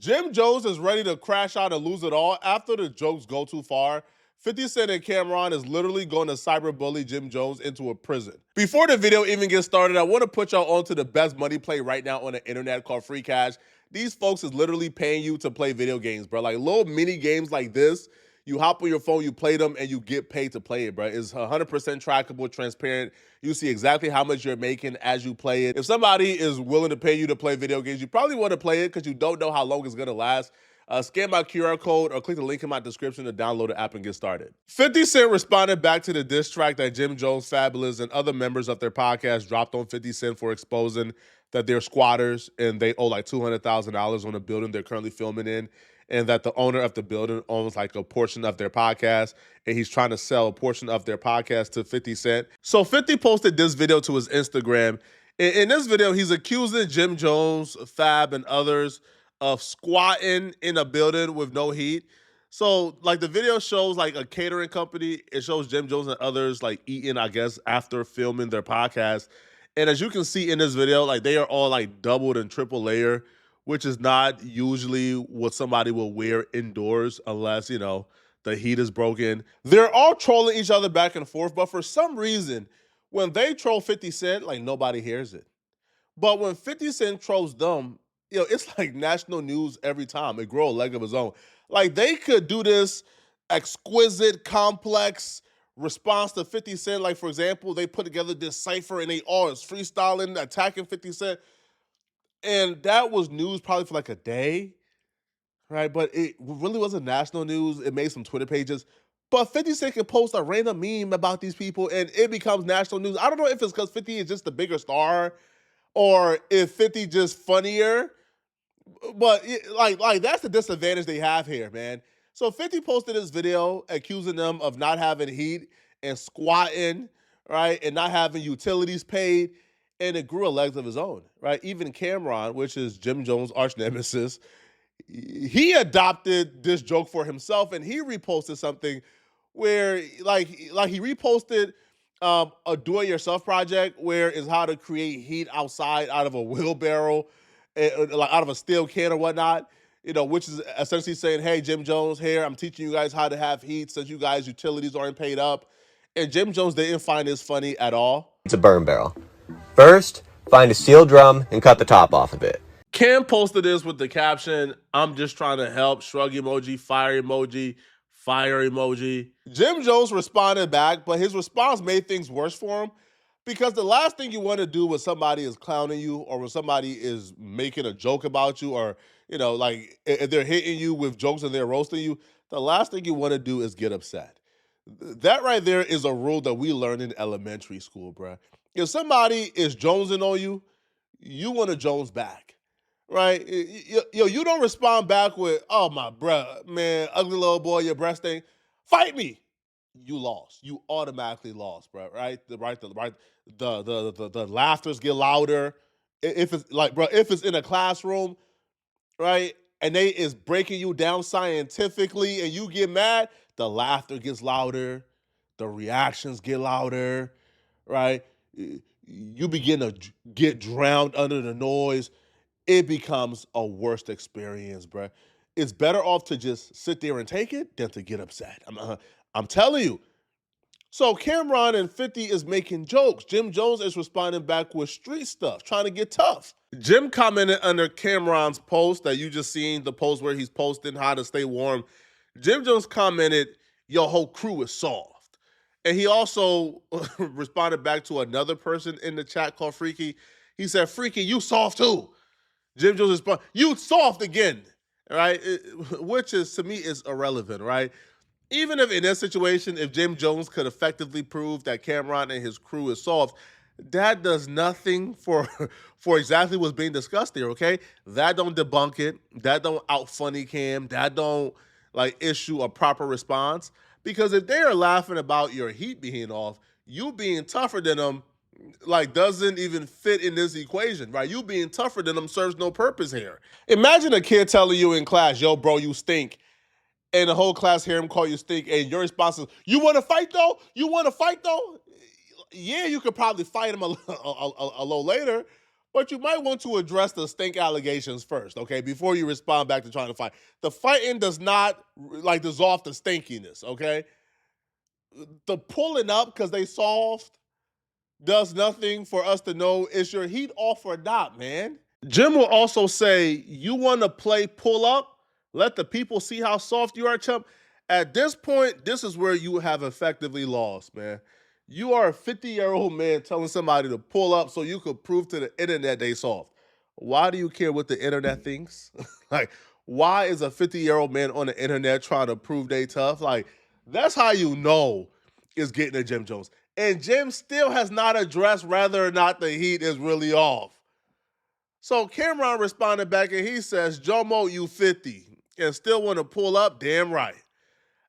Jim Jones is ready to crash out and lose it all after the jokes go too far. 50 Cent and Cameron is literally going to cyberbully Jim Jones into a prison. Before the video even gets started, I want to put y'all on to the best money play right now on the internet called Free Cash. These folks is literally paying you to play video games, bro. Like little mini games like this. You hop on your phone, you play them, and you get paid to play it, bro. It's 100% trackable, transparent. You see exactly how much you're making as you play it. If somebody is willing to pay you to play video games, you probably want to play it because you don't know how long it's going to last. Scan my QR code or click the link in my description to download the app and get started. 50 Cent responded back to the diss track that Jim Jones, Fabulous, and other members of their podcast dropped on 50 Cent for exposing that they're squatters and they owe like $200,000 on a building they're currently filming in, and that the owner of the building owns like a portion of their podcast, and he's trying to sell a portion of their podcast to 50 Cent. So 50 posted this video to his Instagram. In this video, he's accusing Jim Jones, Fab, and others of squatting in a building with no heat. So like the video shows like a catering company. It shows Jim Jones and others like eating, I guess, after filming their podcast. And as you can see in this video, like they are all like doubled and triple layer, which is not usually what somebody will wear indoors unless, you know, the heat is broken. They're all trolling each other back and forth, but for some reason, when they troll 50 Cent, like nobody hears it. But when 50 Cent trolls them, it's like national news every time. It grow a leg of its own. Like they could do this exquisite, complex response to 50 Cent. Like, for example, they put together this cipher and they all is freestyling, attacking 50 Cent. And that was news probably for like a day, right? But it really wasn't national news. It made some Twitter pages. But 50 Cent can post a random meme about these people and it becomes national news. I don't know if it's because 50 is just the bigger star or if 50 just funnier. But like that's the disadvantage they have here, man. So 50 posted this video accusing them of not having heat and squatting, right? And not having utilities paid. And it grew a legs of his own, right? Even Cameron, which is Jim Jones' arch nemesis, he adopted this joke for himself and he reposted something where like he reposted a do-it-yourself project where is how to create heat outside out of a wheelbarrow, like out of a steel can or whatnot, which is essentially saying, hey, Jim Jones, here, I'm teaching you guys how to have heat since you guys' utilities aren't paid up. And Jim Jones didn't find this funny at all. It's a burn barrel. First, find a steel drum and cut the top off of it. Cam posted this with the caption, I'm just trying to help, shrug emoji, fire emoji, fire emoji. Jim Jones responded back, but his response made things worse for him because the last thing you want to do when somebody is clowning you or when somebody is making a joke about you or, like if they're hitting you with jokes and they're roasting you, the last thing you want to do is get upset. That right there is a rule that we learned in elementary school, bro. If somebody is jonesing on you, you want to Jones back, right? You don't respond back with, oh, my bruh, man, ugly little boy, your breast thing. Fight me. You lost. You automatically lost, bro, right? The laughters get louder. If it's like, bro, if it's in a classroom, right, and they is breaking you down scientifically and you get mad, the laughter gets louder, the reactions get louder, right? You begin to get drowned under the noise. It becomes a worst experience, bro. It's better off to just sit there and take it than to get upset. I'm telling you. So Cameron and 50 is making jokes. Jim Jones is responding back with street stuff, trying to get tough. Jim commented under Cameron's post that you just seen, the post where he's posting how to stay warm. Jim Jones commented, your whole crew is soft. And he also responded back to another person in the chat called Freaky. He said, Freaky, you soft too. Jim Jones responded, you soft again, right? Which is, to me, is irrelevant, right? Even if in this situation, if Jim Jones could effectively prove that Cameron and his crew is soft, that does nothing for exactly what's being discussed there, okay? That don't debunk it. That don't out-funny Cam. That don't, issue a proper response. Because if they are laughing about your heat being off, you being tougher than them, doesn't even fit in this equation, right? You being tougher than them serves no purpose here. Imagine a kid telling you in class, yo, bro, you stink. And the whole class hear him call you stink, and your response is, you want to fight, though? You want to fight, though? Yeah, you could probably fight him a little later, But you might want to address the stink allegations first, okay, before you respond back to trying to fight. The fighting does not like dissolve the stinkiness, okay? The pulling up because they soft does nothing for us to know is your heat off or not, man. Jim will also say, you want to play pull up? Let the people see how soft you are, chump. At this point, this is where you have effectively lost, man. You are a 50-year-old man telling somebody to pull up so you could prove to the internet they soft. Why do you care what the internet thinks? Like, why is a 50-year-old man on the internet trying to prove they tough? Like, that's how you know is getting to Jim Jones. And Jim still has not addressed whether or not the heat is really off. So Cameron responded back and he says, Jomo, you 50 and still want to pull up? Damn right.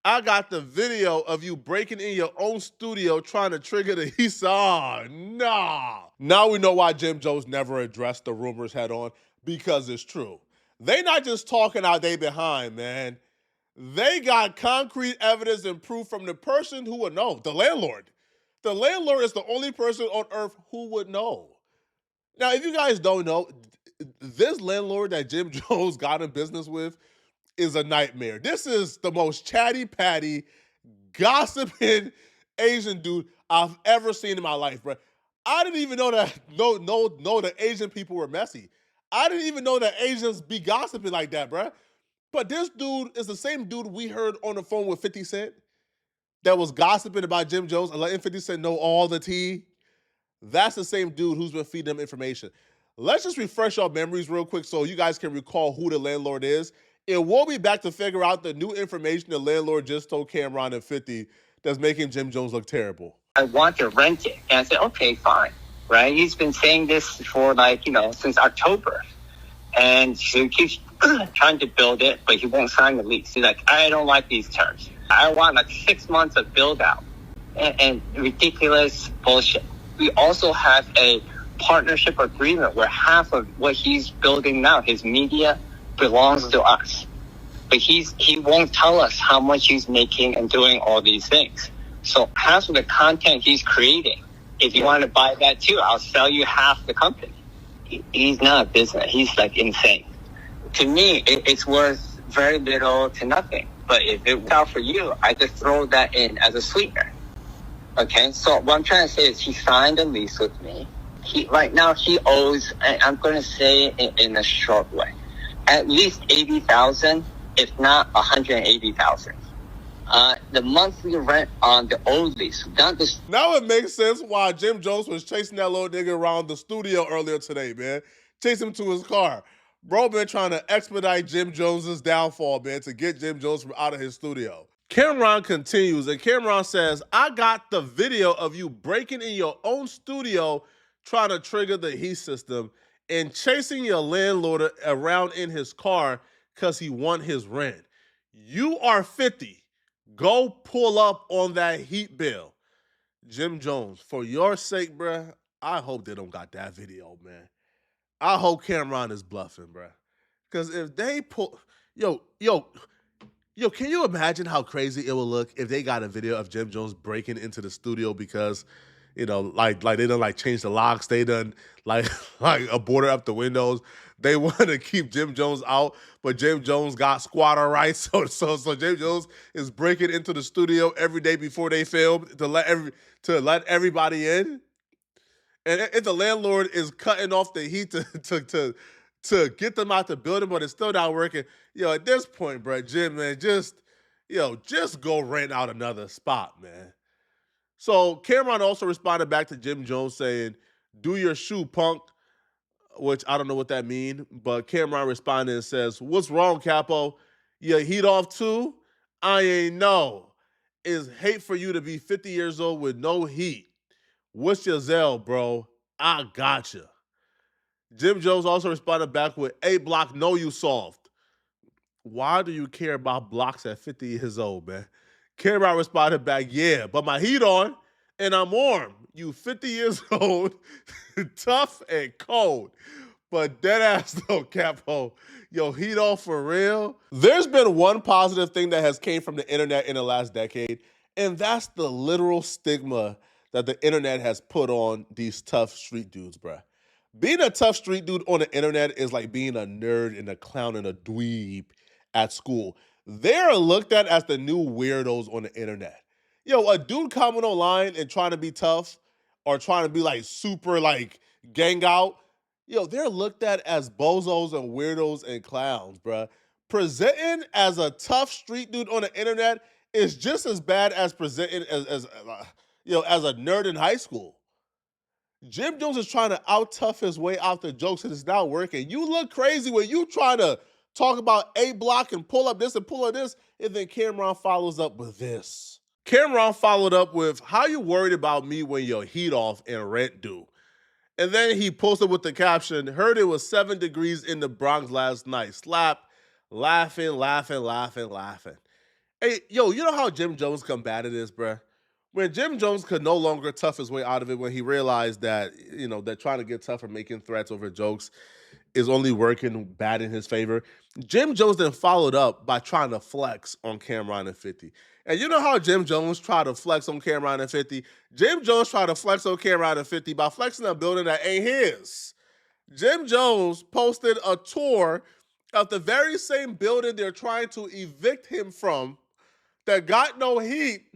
I got the video of you breaking in your own studio trying to trigger the heat. Oh, nah. Now we know why Jim Jones never addressed the rumors head on, because it's true. They not just talking out they behind, man. They got concrete evidence and proof from the person who would know, the landlord. The landlord is the only person on earth who would know. Now, if you guys don't know, this landlord that Jim Jones got in business with is a nightmare. This is the most chatty patty, gossiping Asian dude I've ever seen in my life, bro. I didn't even know that that Asian people were messy. I didn't even know that Asians be gossiping like that, bro. But this dude is the same dude we heard on the phone with 50 Cent that was gossiping about Jim Jones and letting 50 Cent know all the tea. That's the same dude who's been feeding them information. Let's just refresh our memories real quick so you guys can recall who the landlord is. And we'll be back to figure out the new information the landlord just told Cameron and 50 that's making Jim Jones look terrible. I want to rent it. And I said, okay, fine. Right? He's been saying this for since October. And so he keeps trying to build it, but he won't sign the lease. He's like, I don't like these terms. I want 6 months of build out and ridiculous bullshit. We also have a partnership agreement where half of what he's building now, his media, belongs to us. But he won't tell us how much he's making and doing all these things. So half of the content he's creating, if you want to buy that too, I'll sell you half the company. He's not a business. He's insane. To me, it's worth very little to nothing. But if it works out for you, I just throw that in as a sweetener. Okay, so what I'm trying to say is he signed a lease with me. Right now he owes, I'm going to say it in a short way, at least $80,000, if not $180,000. The monthly rent on the old lease. Now it makes sense why Jim Jones was chasing that little nigga around the studio earlier today, man. Chase him to his car. Bro been trying to expedite Jim Jones's downfall, man, to get Jim Jones from out of his studio. Cameron continues, and Cameron says, I got the video of you breaking in your own studio trying to trigger the heat system and chasing your landlord around in his car because he want his rent. You are 50. Go pull up on that heat bill. Jim Jones, for your sake, bruh, I hope they don't got that video, man. I hope Cameron is bluffing, bruh. Because if they pull... Yo, can you imagine how crazy it would look if they got a video of Jim Jones breaking into the studio because, they done change the locks, they done a border up the windows. They want to keep Jim Jones out, but Jim Jones got squatter rights, so Jim Jones is breaking into the studio every day before they film to let everybody in. And if the landlord is cutting off the heat to get them out the building, but it's still not working. At this point, bro, Jim, man, just go rent out another spot, man. So Cameron also responded back to Jim Jones saying, do your shoe, punk, which I don't know what that means, but Cameron responded and says, what's wrong, Capo? Your heat off too? I ain't know. It's hate for you to be 50 years old with no heat. What's your Zell, bro? I gotcha. Jim Jones also responded back with, hey, Block, know you soft. Why do you care about blocks at 50 years old, man? Cameron responded back, yeah, but my heat on and I'm warm. You 50 years old, tough and cold. But dead ass though, Capo. Yo, heat off for real? There's been one positive thing that has came from the internet in the last decade, and that's the literal stigma that the internet has put on these tough street dudes, bruh. Being a tough street dude on the internet is like being a nerd and a clown and a dweeb at school. They're looked at as the new weirdos on the internet. Yo, a dude coming online and trying to be tough or trying to be like super like gang out, yo, they're looked at as bozos and weirdos and clowns, bruh. Presenting as a tough street dude on the internet is just as bad as presenting as a nerd in high school. Jim Jones is trying to out tough his way out the jokes and it's not working. You look crazy when you try to talk about A block and pull up this and pull up this, and then Cameron follows up with this. Cameron followed up with, "How you worried about me when your heat off and rent due?" And then he posted with the caption, "Heard it was 7 degrees in the Bronx last night. Slap, laughing, laughing, laughing, laughing." Hey, yo, you know how Jim Jones combated this, bruh? When Jim Jones could no longer tough his way out of it when he realized that, that trying to get tough or making threats over jokes is only working bad in his favor, Jim Jones then followed up by trying to flex on Cameron and 50. And you know how Jim Jones tried to flex on Cameron and 50? Jim Jones tried to flex on Cameron and 50 by flexing a building that ain't his. Jim Jones posted a tour of the very same building they're trying to evict him from that got no heat,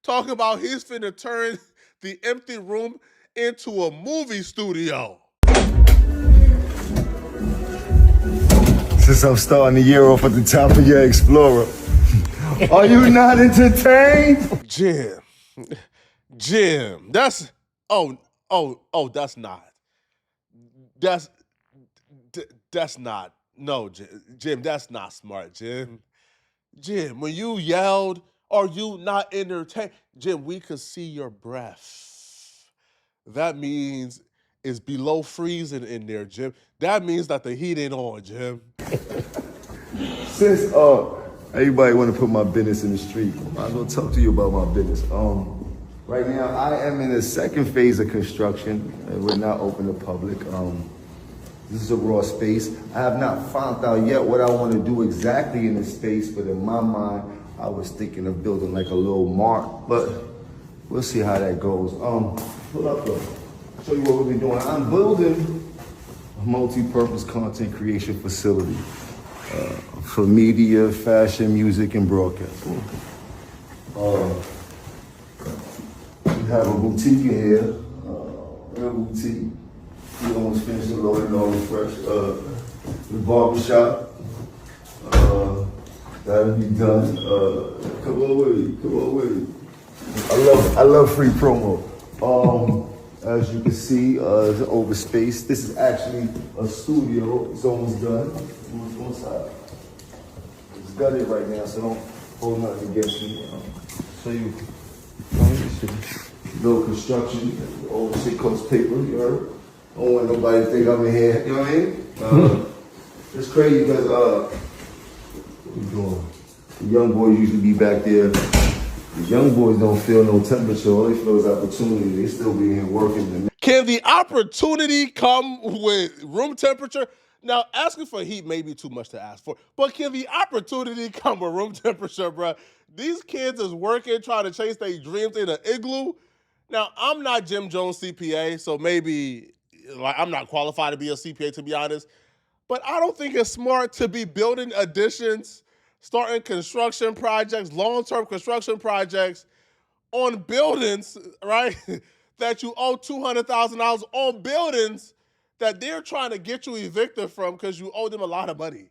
talking about he's finna turn the empty room into a movie studio. Since I'm starting the year off at the top of your Explorer, are you not entertained? Jim, that's that's not. That's not. No, Jim, that's not smart, Jim. Jim, when you yelled, "Are you not entertained?" Jim, we could see your breath. That means it's below freezing in there, Jim. That means that the heat ain't on, Jim. Since everybody want to put my business in the street, I might as well talk to you about my business. Right now I am in the second phase of construction. We're not open to public. This is a raw space. I have not found out yet what I want to do exactly in this space, but in my mind, I was thinking of building like a little mart, but we'll see how that goes. Pull up though. Show you what we've been doing. I'm building a multi-purpose content creation facility for media, fashion, music, and broadcasting. We have a boutique in here, real boutique. We almost finished the loading, almost fresh. The barbershop, that'll be done. Come on with it. I love free promo. As you can see, it's an open space. This is actually a studio. It's almost done. One side. It's gutted right now, so don't hold nothing against me. Show you. Little construction, old shit coats paper, you heard? Don't want nobody to think I'm in here, you know what I mean? It's crazy because, what we doing? The young boys usually be back there. The young boys don't feel no temperature, all they feel is opportunity. They still be here working. Can the opportunity come with room temperature? Now, asking for heat may be too much to ask for, but can the opportunity come with room temperature, bro? These kids is working, trying to chase their dreams in an igloo. Now, I'm not Jim Jones CPA, so maybe I'm not qualified to be a CPA, to be honest. But I don't think it's smart to be building additions, starting construction projects, long-term construction projects on buildings, right, that you owe $200,000 on buildings that they're trying to get you evicted from because you owe them a lot of money.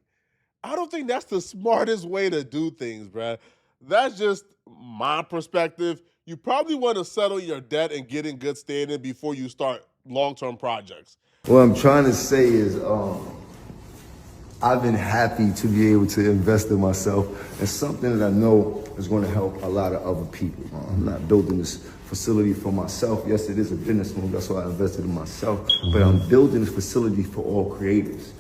I don't think that's the smartest way to do things, bruh. That's just my perspective. You probably want to settle your debt and get in good standing before you start long-term projects. What I'm trying to say is, I've been happy to be able to invest in myself in something that I know is going to help a lot of other people. I'm not building this facility for myself. Yes, it is a business move. That's why I invested in myself. But I'm building this facility for all creatives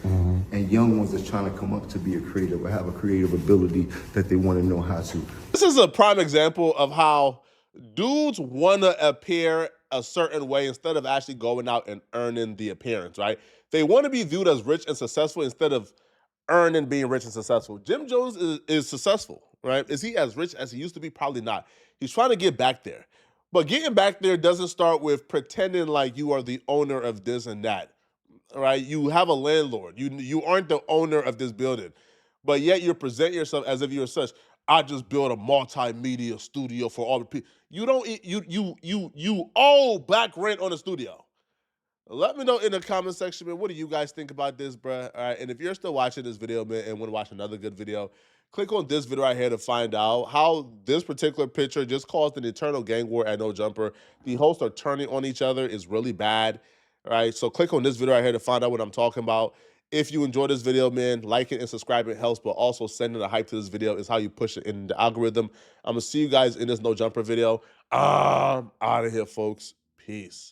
and young ones that's trying to come up to be a creative or have a creative ability that they want to know how to. This is a prime example of how dudes want to appear a certain way instead of actually going out and earning the appearance, right? They want to be viewed as rich and successful instead of earning being rich and successful. Jim Jones is successful, right? Is he as rich as he used to be? Probably not. He's trying to get back there. But getting back there doesn't start with pretending like you are the owner of this and that. right? You have a landlord. You aren't the owner of this building, but yet you present yourself as if you're such. I just built a multimedia studio for all the people. You don't. You owe back rent on the studio. Let me know in the comment section, man. What do you guys think about this, bruh? All right, and if you're still watching this video, man, and want to watch another good video, click on this video right here to find out how this particular picture just caused an eternal gang war at No Jumper. The hosts are turning on each other. It's really bad, all right? So click on this video right here to find out what I'm talking about. If you enjoyed this video, man, like it and subscribe. It helps, but also sending the hype to this video is how you push it in the algorithm. I'm going to see you guys in this No Jumper video. I'm out of here, folks. Peace.